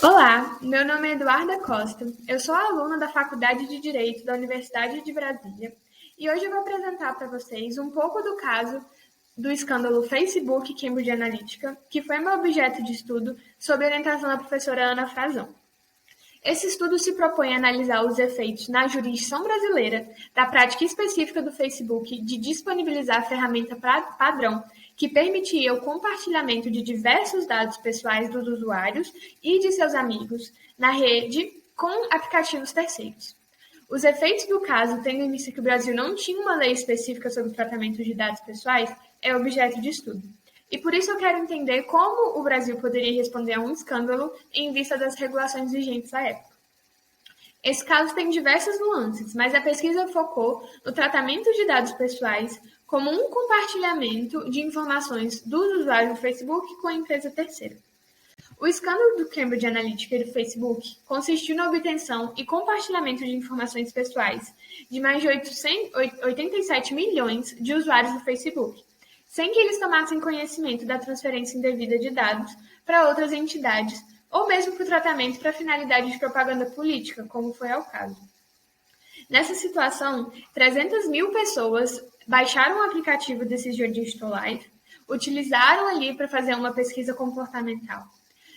Olá, meu nome é Eduarda Costa, eu sou aluna da Faculdade de Direito da Universidade de Brasília e hoje eu vou apresentar para vocês um pouco do caso do escândalo Facebook Cambridge Analytica, que foi meu objeto de estudo sob orientação da professora Ana Frazão. Esse estudo se propõe a analisar os efeitos na jurisdição brasileira da prática específica do Facebook de disponibilizar a ferramenta padrão que permitia o compartilhamento de diversos dados pessoais dos usuários e de seus amigos na rede com aplicativos terceiros. Os efeitos do caso, tendo em vista que o Brasil não tinha uma lei específica sobre o tratamento de dados pessoais, é objeto de estudo. E por isso eu quero entender como o Brasil poderia responder a um escândalo em vista das regulações vigentes à época. Esse caso tem diversas nuances, mas a pesquisa focou no tratamento de dados pessoais como um compartilhamento de informações dos usuários do Facebook com a empresa terceira. O escândalo do Cambridge Analytica e do Facebook consistiu na obtenção e compartilhamento de informações pessoais de mais de 87 milhões de usuários do Facebook, sem que eles tomassem conhecimento da transferência indevida de dados para outras entidades, ou mesmo para o tratamento para finalidade de propaganda política, como foi ao caso. Nessa situação, 300 mil pessoas baixaram o aplicativo Decision Digital Life, utilizaram ali para fazer uma pesquisa comportamental.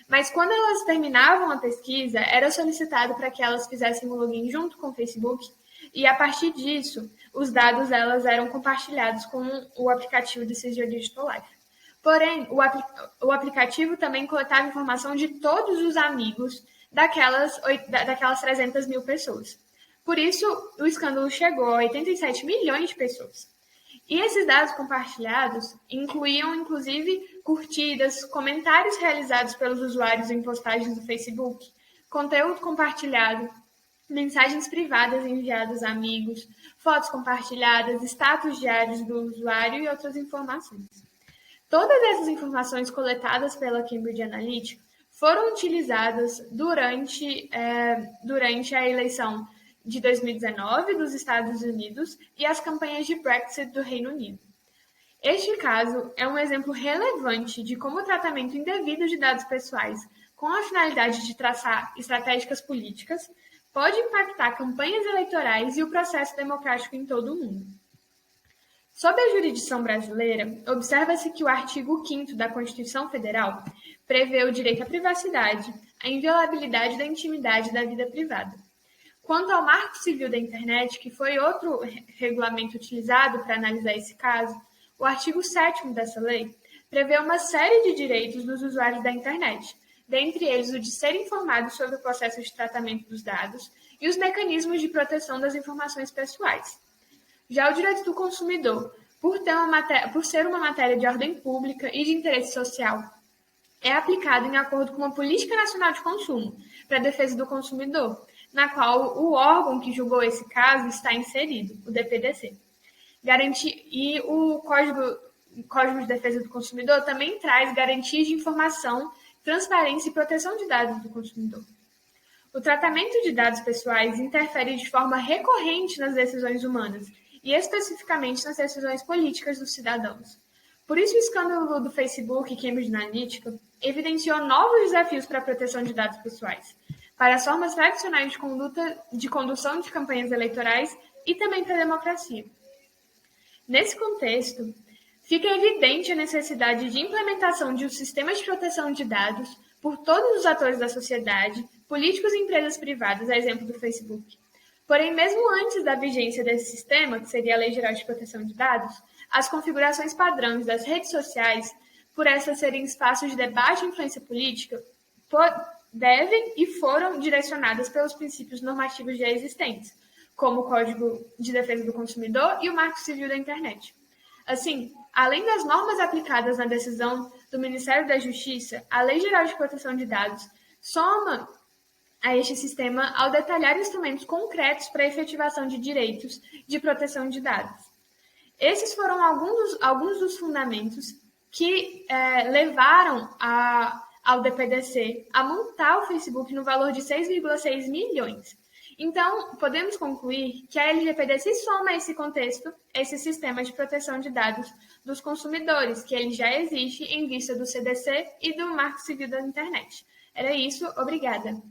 Mas quando elas terminavam a pesquisa, era solicitado para que elas fizessem um login junto com o Facebook e, a partir disso, os dados delas eram compartilhados com o aplicativo Decision Digital Life. Porém, o aplicativo também coletava informação de todos os amigos daquelas 300 mil pessoas. Por isso, o escândalo chegou a 87 milhões de pessoas. E esses dados compartilhados incluíam, inclusive, curtidas, comentários realizados pelos usuários em postagens do Facebook, conteúdo compartilhado, mensagens privadas enviadas a amigos, fotos compartilhadas, status diários do usuário e outras informações. Todas essas informações coletadas pela Cambridge Analytica foram utilizadas durante a eleição de 2019 dos Estados Unidos e as campanhas de Brexit do Reino Unido. Este caso é um exemplo relevante de como o tratamento indevido de dados pessoais, com a finalidade de traçar estratégicas políticas, pode impactar campanhas eleitorais e o processo democrático em todo o mundo. Sob a jurisdição brasileira, observa-se que o artigo 5º da Constituição Federal prevê o direito à privacidade, a inviolabilidade da intimidade da vida privada. Quanto ao Marco Civil da Internet, que foi outro regulamento utilizado para analisar esse caso, o artigo 7º dessa lei prevê uma série de direitos dos usuários da internet, dentre eles o de ser informado sobre o processo de tratamento dos dados e os mecanismos de proteção das informações pessoais. Já o direito do consumidor, por ser uma matéria de ordem pública e de interesse social, é aplicado em acordo com uma Política Nacional de Consumo para a defesa do consumidor, na qual o órgão que julgou esse caso está inserido, o DPDC. E o Código de Defesa do Consumidor também traz garantias de informação, transparência e proteção de dados do consumidor. O tratamento de dados pessoais interfere de forma recorrente nas decisões humanas e especificamente nas decisões políticas dos cidadãos. Por isso, o escândalo do Facebook e Cambridge Analytica evidenciou novos desafios para a proteção de dados pessoais, para as formas tradicionais de condução de campanhas eleitorais e também para a democracia. Nesse contexto, fica evidente a necessidade de implementação de um sistema de proteção de dados por todos os atores da sociedade, políticos e empresas privadas, a exemplo do Facebook. Porém, mesmo antes da vigência desse sistema, que seria a Lei Geral de Proteção de Dados, as configurações padrões das redes sociais, por essas serem espaços de debate e influência política, devem e foram direcionadas pelos princípios normativos já existentes, como o Código de Defesa do Consumidor e o Marco Civil da Internet. Assim, além das normas aplicadas na decisão do Ministério da Justiça, a Lei Geral de Proteção de Dados soma a este sistema ao detalhar instrumentos concretos para a efetivação de direitos de proteção de dados. Esses foram alguns dos fundamentos que levaram ao DPDC a multar o Facebook no valor de 6,6 milhões. Então, podemos concluir que a LGPD se soma a esse contexto, esse sistema de proteção de dados dos consumidores, que ele já existe em vista do CDC e do Marco Civil da Internet. Era isso, obrigada.